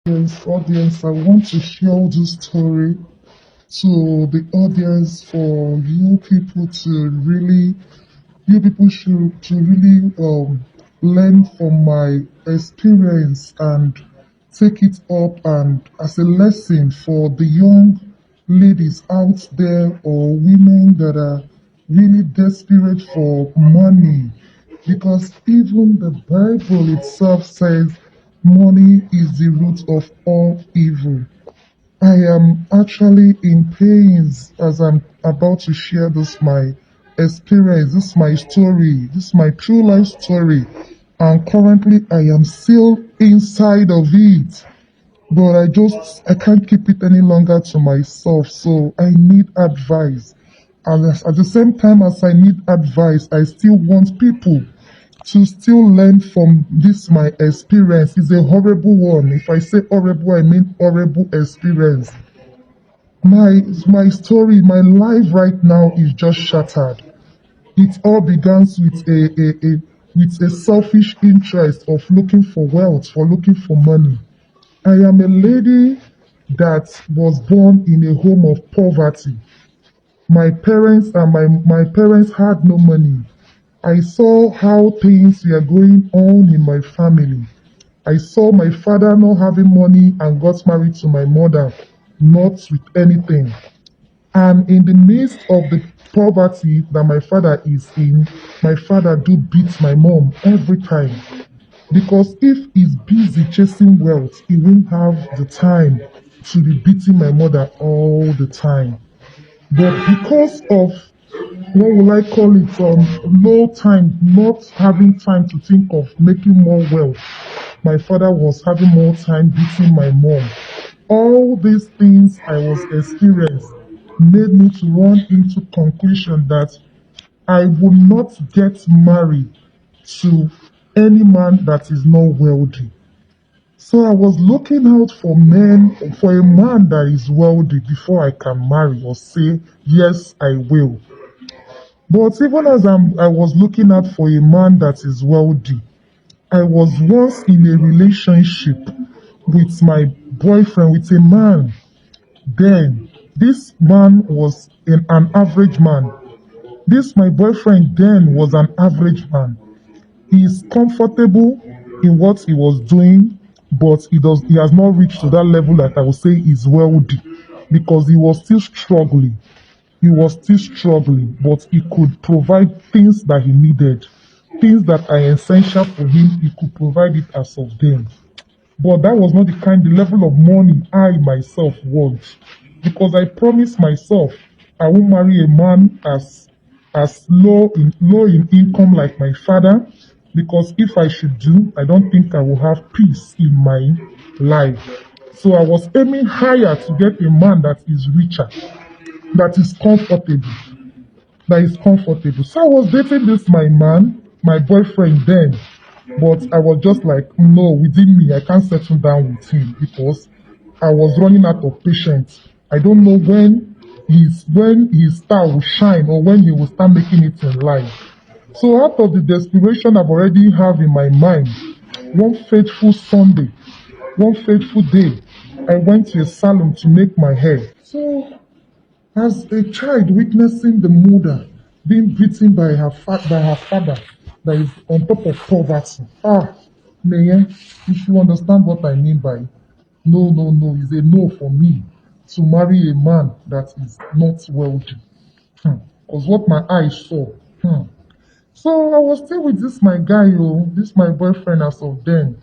Audience, I want to share this story to the audience for you people should to really learn from my experience and take it up and as a lesson for the young ladies out there or women that are really desperate for money because even the Bible itself says money is the root of all evil. I am actually in pains as I'm about to share this my experience, this my story, this my true life story. And currently I am still inside of it. But I can't keep it any longer to myself. So I need advice. And at the same time as I need advice, I still want people to still learn from this my experience. It's a horrible one. If I say horrible, I mean horrible experience. My story, my life right now is just shattered. It all begins with a selfish interest of looking for wealth, for looking for money. I am a lady that was born in a home of poverty. My parents had no money. I saw how things were going on in my family. I saw my father not having money and got married to my mother, not with anything. And in the midst of the poverty that my father is in, my father do beat my mom every time. Because if he's busy chasing wealth, he won't have the time to be beating my mother all the time. But because of what will I call it, low time, not having time to think of making more wealth, my father was having more time beating my mom. All these things I was experienced made me to run into conclusion that I will not get married to any man that is not wealthy. So I was looking out for a man that is wealthy before I can marry or say, yes, I will. But even as I was looking out for a man that is wealthy, I was once in a relationship with my boyfriend, with a man. Then, this man was an average man. This my boyfriend then was an average man. He is comfortable in what he was doing, but he has not reached to that level that I would say is wealthy because he was still struggling. He was still struggling, but he could provide things that he needed, things that are essential for him. He could provide it as of then. But that was not the level of money I myself want, because I promised myself I won't marry a man as low in income like my father, because if I should do, I don't think I will have peace in my life. So I was aiming higher to get a man that is richer, that is comfortable, that is comfortable. So I was dating this my man, my boyfriend then, but I was just like, no, within me, I can't settle down with him because I was running out of patience. I don't know when his star will shine or when he will start making it in life. So out of the desperation I've already have in my mind, one fateful Sunday, one fateful day, I went to a salon to make my hair. So as a child witnessing the mother being beaten by by her father that is on top of poverty. Man, you should understand what I mean by no, it's a no for me to marry a man that is not wealthy. Because what my eyes saw. So I was still with this my guy, this my boyfriend as of then.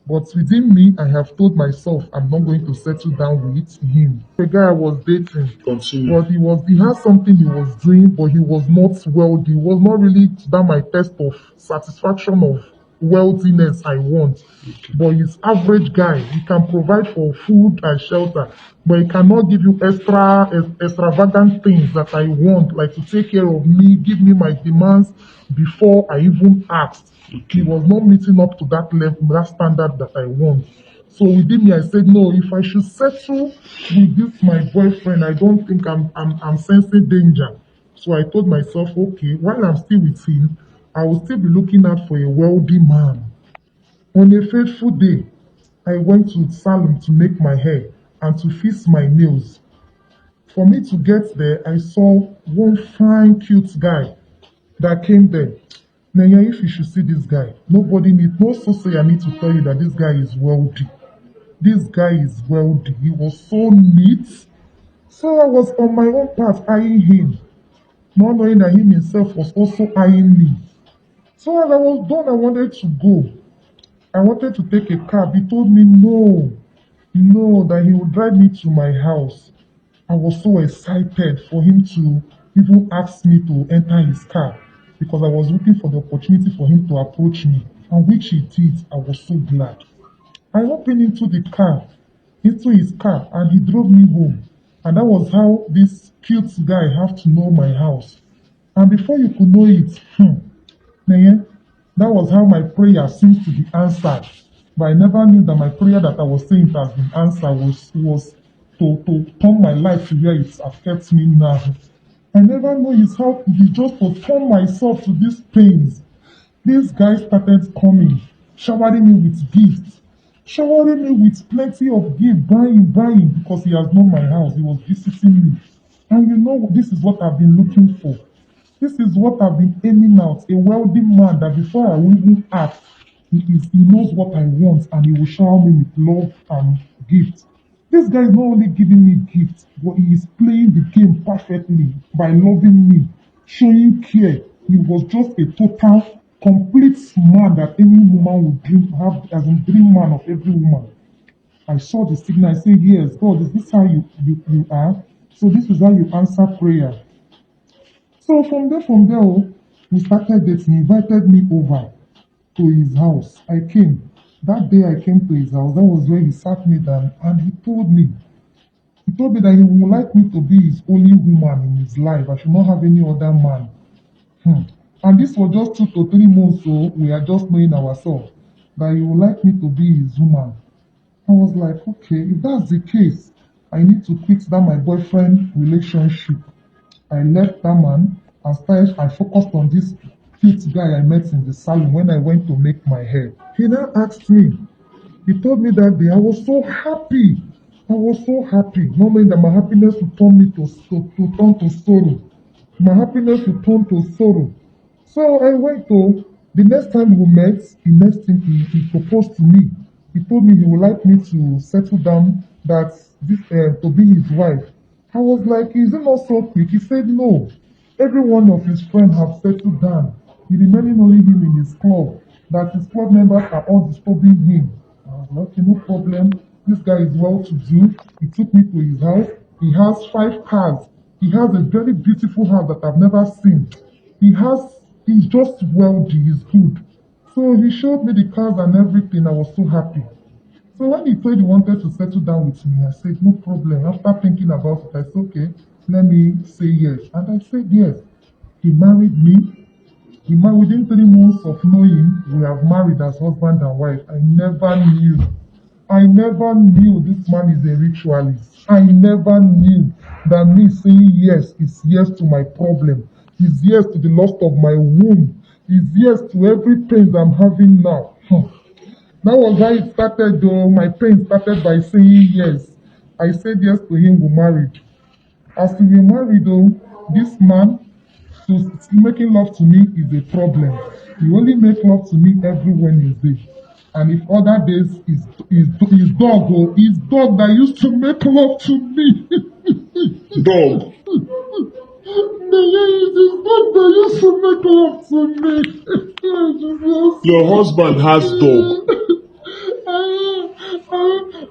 But within me, I have told myself I'm not going to settle down with him. The guy I was dating, Continue. but he had something he was doing, but he was not wealthy. He was not really that my test of satisfaction of wealthiness I want. But he's average guy. He can provide for food and shelter, but he cannot give you extravagant things that I want, like to take care of me, give me my demands before I even asked. He was not meeting up to that level, that standard that I want. So within me, I said, no, if I should settle with this my boyfriend, I don't think I'm sensing danger. So I told myself, okay, while I'm still with him, I will still be looking out for a wealthy man. On a fateful day, I went to salon to make my hair and to fix my nails. For me to get there, I saw one fine, cute guy that came there. Nanya, if you should see this guy, nobody need, no so say I need to tell you that this guy is wealthy. This guy is wealthy. He was so neat. So I was on my own path eyeing him, not knowing that him himself was also eyeing me. So as I was done, I wanted to go. I wanted to take a cab. He told me no, no, that he would drive me to my house. I was so excited for him to even ask me to enter his car because I was looking for the opportunity for him to approach me, and which he did. I was so glad. I opened into his car, and he drove me home. And that was how this cute guy have to know my house. And before you could know it, Neye, that was how my prayer seems to be answered. But I never knew that my prayer that I was saying has been answered was to turn my life to where it has kept me now. I never know it's how it is just to turn myself to these pains. This guy started coming, showering me with gifts, showering me with plenty of gifts, buying, because he has known my house. He was visiting me. And you know, this is what I've been looking for. This is what I've been aiming at. A wealthy man that before I will even ask, he knows what I want and he will shower me with love and gifts. This guy is not only giving me gifts, but he is playing the game perfectly by loving me, showing care. He was just a total, complete man that any woman would dream have as a dream man of every woman. I saw the signal. I said, yes, God, is this how you are? So this is how you answer prayer. So from there, we started dating. He invited me over to his house. I came. That day I came to his house. That was where he sat me down and he told me that he would like me to be his only woman in his life. I should not have any other man. And this was just 2 to 3 months, so we are just knowing ourselves. That he would like me to be his woman. I was like, okay, if that's the case, I need to quit that my boyfriend relationship. I left that man and I focused on this cute guy I met in the salon when I went to make my hair. He now asked me, he told me that day, I was so happy. I was so happy, not knowing that my happiness would turn me to turn to sorrow. My happiness would turn to sorrow. So I went to, the next time we met, he proposed to me. He told me he would like me to settle down, that this to be his wife. I was like, is it not so quick? He said no. Every one of his friends have settled down. He remaining only him in his club, that his club members are all disturbing him. I was like, okay, no problem. This guy is well to do. He took me to his house. He has 5 cars. He has a very beautiful house that I've never seen. He's just wealthy, he's good. So he showed me the cars and everything. I was so happy. So when he told he wanted to settle down with me, I said, no problem. After thinking about it, I said, okay, let me say yes. And I said yes. He married me. Within 3 months of knowing, we have married as husband and wife. I never knew this man is a ritualist. I never knew that me saying yes is yes to my problem, is yes to the loss of my womb, is yes to every pain I'm having now. That was how it started though. My pain started by saying yes. I said yes to him, we married. As we were married though, this man, so making love to me is a problem. He only make love to me every Wednesday. And if other days his dog that used to make love to me. Dog. It's his dog that used to make love to me. Your husband has dog.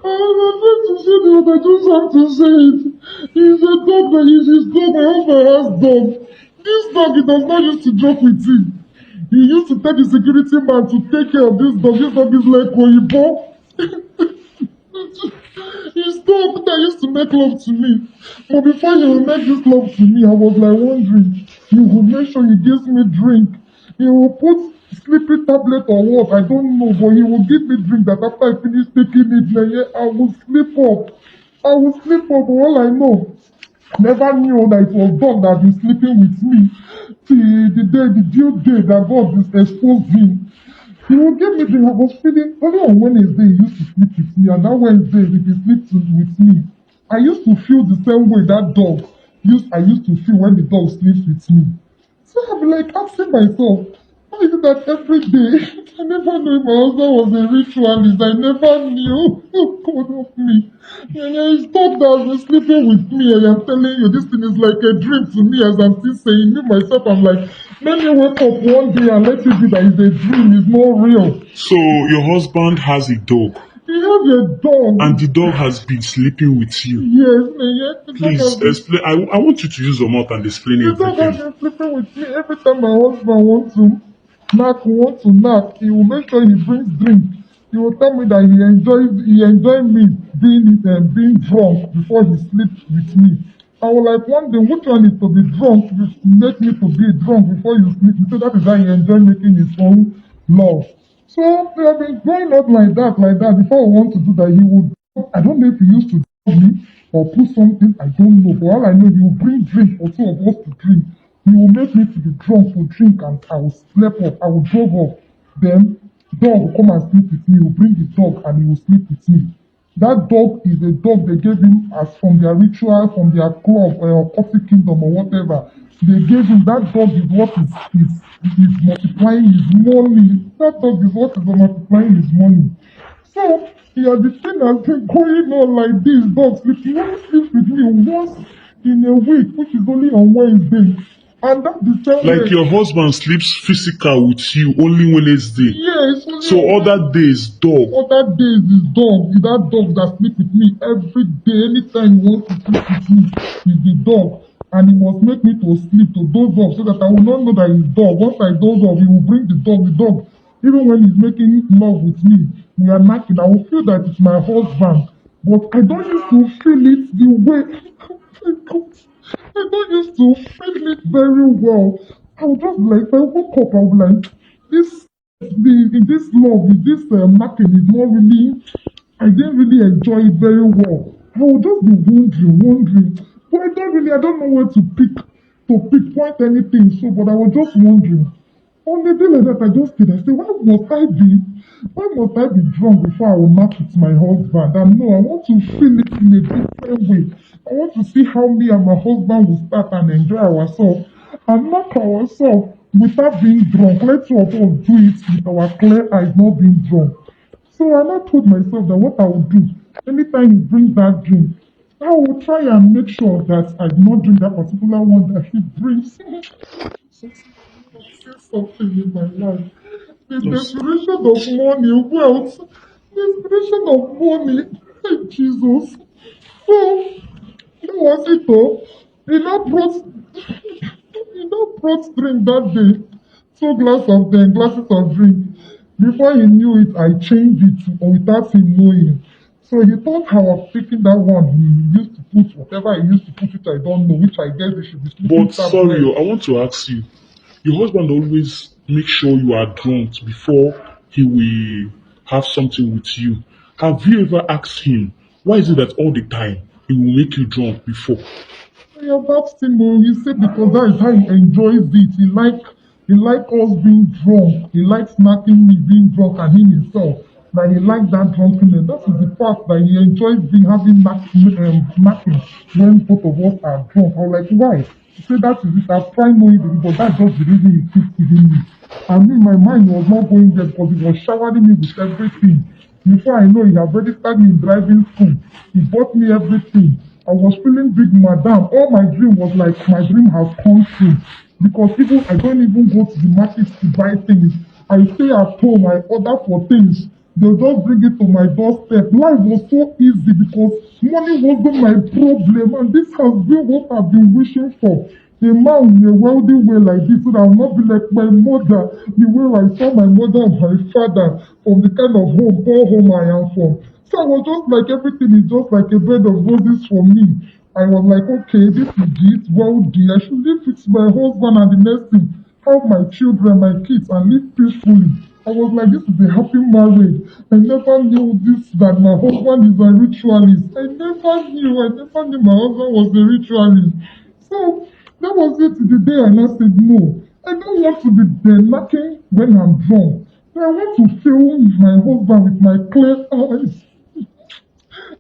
I'm afraid to say it, but I just have to say it. He's a dog that is his dog. My husband has dog. This dog, he does not used to joke with him. He used to tell the security man to take care of this dog. This dog is like Oyibo. His dog that used to make love to me. But before he will make this love to me, I was like wondering, he will make sure he gives me drink. He will put sleeping tablet or what, I don't know, but he will give me drink that after I finish taking it, I will sleep up. But all I know, never knew that it was dog that had been sleeping with me till the due day that God exposed him. He would give me drink. I was feeling only on Wednesday he used to sleep with me, and that Wednesday if he sleeps with me, I used to feel the same way that dog I used to feel when the dog sleeps with me. So I'm like asking myself, why is it that every day I never knew my husband was a ritualist? I never knew. Oh God help me. And I thought that was sleeping with me. I am telling you, this thing is like a dream to me as I'm still saying. Me myself, I'm like, let me wake up one day and let it be that it's a dream, it's not real. So your husband has a dog, He has a dog. and the dog has been sleeping with you. Yes, man, yes. The dog has Please been explain. I want you to use your mouth and explain The dog has everything. been sleeping with me every time my husband wants to knock, he will make sure he brings drink. He will tell me that he enjoys me being drunk before he sleeps with me. I was like wondering which one is to be drunk, make me to be drunk before you sleep. He said that is how he enjoys making his own love. So they have been going on like that. Before I want to do that, he would. I don't know if he used to tell me or put something. I don't know. But all I know, he will bring drink for two of us to drink. He will make me to be drunk to drink, and I will sleep off. I will drove off. Then dog will come and sleep with me. He will bring his dog and he will sleep with me. That dog is a dog they gave him as from their ritual, from their club or coffee kingdom or whatever. They gave him that dog is what is multiplying his money. That dog is what is multiplying his money. So the thing has been going on like this. Dog sleeping. He only sleeps with me once in a week, which is only on Wednesday. And that's the same Like way. your husband sleeps physical with you only Wednesday. Yes, only So on other days, dog. Other days is dog. Is that dog that sleep with me every day. Anytime he wants to sleep with me, is the dog. And he must make me to sleep, to doze off, so that I will not know that it's dog. Once I doze off, he will bring the dog. The dog, even when he's making love with me, we are knocking. I will feel that it's my husband. But I don't used to feel it the way. I don't used to feel it very well. I would just like, if I woke up, I would like, this love, this knocking is not really, I didn't really enjoy it very well. I would just be wondering. But I don't know where to pinpoint anything. So, but I was just wondering. On a day like that, I just did. I said, why must I be drunk before I will knock with my husband? And no, I want to feel it in a different way. I want to see how me and my husband will start and enjoy ourselves and knock ourselves without being drunk. Let two of us do it with our clear eyes, not being drunk. So I now told myself that what I would do, anytime he brings that drink, I will try and make sure that I do not drink that particular one that he brings. See something in my life. The Yes. desperation of money, wealth, desperation of money. Hey, Jesus. So, that was it though. He now brought drink that day. Glasses of drink. Before he knew it, I changed it without him knowing. So he thought I was taking that one. He used to put whatever he used to put it, I don't know, which I guess he should be sleeping But sorry, tablet. I want to ask you. Your husband always make sure you are drunk before he will have something with you. Have you ever asked him why is it that all the time he will make you drunk before? Yeah, that's him. He said because that is how he enjoys it. He like us being drunk. He likes snacking me being drunk and him himself. That he likes that drunkenness. That is the part that he enjoys being having knacking when both of us are drunk. I was like, why? He said that is it. I've tried knowing it, but that's just the reason he keeps feeding me. And me, my mind was not going there because he was showering me with everything. Before I know, he had registered me in driving school. He bought me everything. I was feeling big, madam. All my dream was like my dream has come true. Because even I don't even go to the market to buy things. I stay at home, I order for things. They'll just bring it to my doorstep. Life was so easy because money wasn't my problem. And this has been what I've been wishing for. A man in a wealthy way like this, so that I will not be like my mother, the way I saw my mother and my father from the kind of poor home I am from. So I was just like everything is just like a bed of roses for me. I was like, okay, this is it, wealthy. I should live with my husband and the next thing, have my children, my kids, and live peacefully. I was like, this is a happy marriage. I never knew this, that my husband is a ritualist. I never knew my husband was a ritualist. So that was it the day I now said no. I don't want to be there knocking when I'm drunk. I want to film my husband with my clear eyes.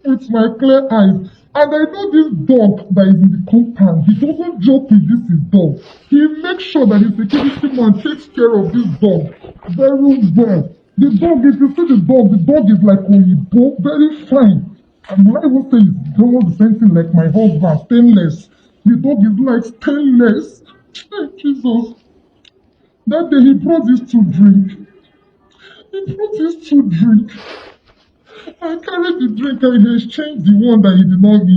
With my clear eyes. And I know this dog that is in the compound, he doesn't joke with this his dog. He makes sure that the security man takes care of this dog very well. The dog, if you see the dog is like Oyibo, very fine. And when I even say it's almost the same thing like my husband, stainless. The dog is like stainless. Jesus. That day he brought his two drink. He brought his two drink. I carried the drink and he exchanged the one that he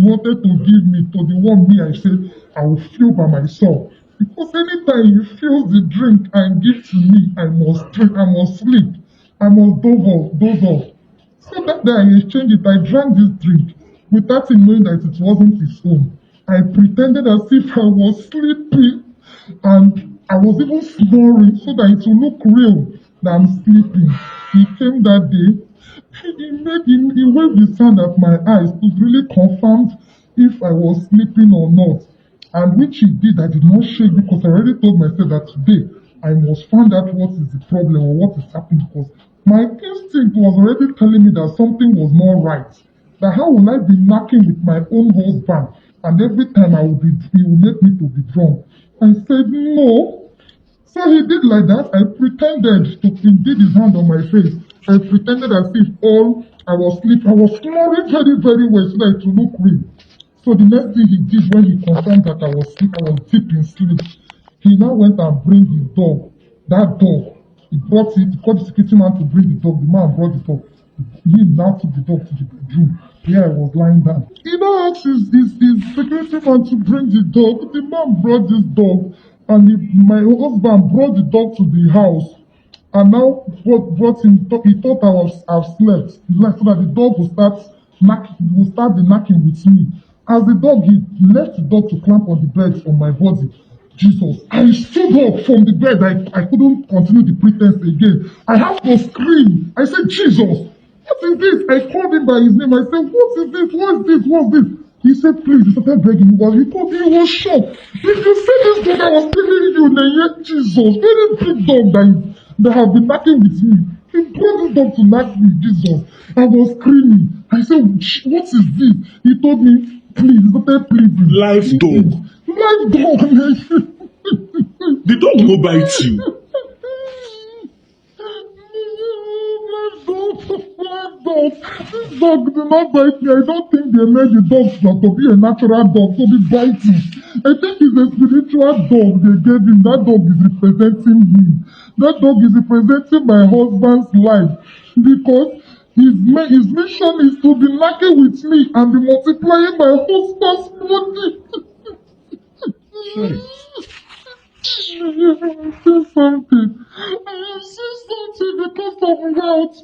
wanted to give me to the one me I said I will fill by myself. Because anytime he fills the drink and gives to me, I must drink, I must sleep, I must doze off. So that day I exchanged it, I drank this drink without him knowing that it wasn't his own. I pretended as if I was sleeping and I was even snoring so that it will look real that I'm sleeping. He came that day. He waved his hand at my eyes to really confirm if I was sleeping or not. And which he did, I did not shake because I already told myself that today I must find out what is the problem or what is happening because my instinct was already telling me that something was not right. That how will I be knocking with my own husband and every time he will make me to be drunk. I said no. So he did like that. I pretended to he did his hand on my face. I pretended as if I was sleeping. I was snoring very, very well so that it would look real. So the next thing he did when he confirmed that I was deep in sleep, he now went and bring his dog. That dog. He brought it, he called the security man to bring the dog. The man brought the dog. He now took the dog to the bedroom where I was lying down. He now asked his security man to bring the dog. The man brought this dog. And my husband brought the dog to the house and now brought him. He thought I've slept, so that the dog will start the knocking with me. As he left the dog to clamp on the bed on my body. Jesus, I stood up from the bed. I couldn't continue the pretense again. I have to scream. I said, Jesus, what is this? I called him by his name. I said, what is this? What's this? What's this? He said, please, he started begging me. He was shocked. If you see this dog I was telling you, then yet Jesus, very big dog that have been knocking with me. He brought this dog to knock me, Jesus. I was screaming. I said, what is this? He told me, please, he started pleading. Live dog. Live dog. The dog no bite you. This dog do not bite me. I don't think they made the dog to be a natural dog to be biting. I think it's a spiritual dog they gave him. That dog is representing him. That dog is representing my husband's life because his mission is to be knocking with me and be multiplying my husband's money. Sorry. I say something. I say something because of wealth.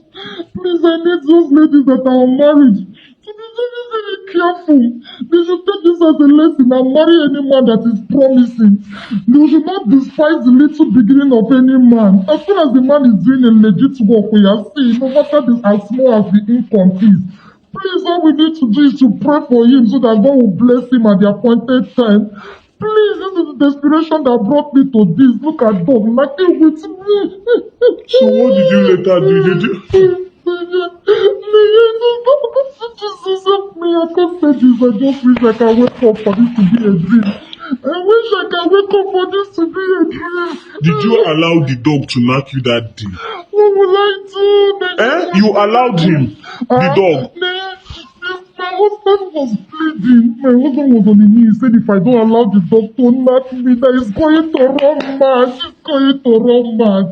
Please, I need those ladies that are married to be very, very careful. They should take this as a lesson and marry any man that is promising. They should not despise the little beginning of any man. As soon as the man is doing a legit work, we are seeing, no matter as small as the income is. Please, all we need to do is to pray for him so that God will bless him at the appointed time. Please, this is the desperation that brought me to this. Look at dog knocking with me. So what did you later do? Jesus help me. I can't say this. I just wish I can wake up for this to be a dream. I wish I can wake up for this to be a dream. Did you allow the dog to knock you that day? What will I do? You allowed him, the dog. My husband was pleading. My husband was on the knee. He said, if I don't allow the dog to knock me, that he's going to run mad. He's going to run mad.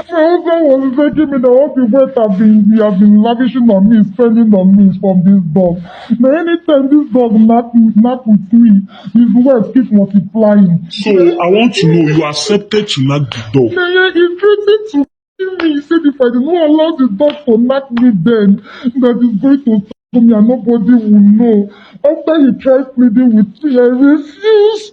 My husband was begging me that all the wealth he has been lavishing on me, spending on me from this dog. Now, anytime this dog knock with me, his wealth keeps multiplying. So I want to know, you accepted to knock the dog. He threatened to kill me. He said, if I do not allow the dog to knock me, then that is going to me and nobody will know. After he tried pleading with me, I refused.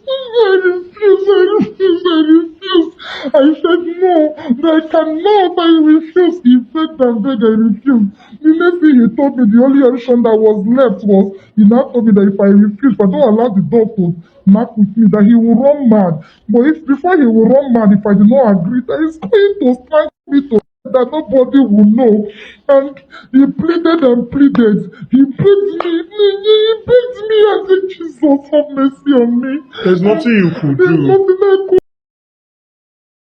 I said no, I cannot. I refused. He begged and begged, I refused. The next thing he told me, the only option that was left was, he now told me that if I refuse, if I don't allow the dog to knock with me, that he will run mad. But before he will run mad, if I do not agree, that he's going to strike me to that nobody will know. And he pleaded and pleaded. He begged me. He begged me. I said, Jesus, have mercy on me. There's nothing you could There's do. nothing I could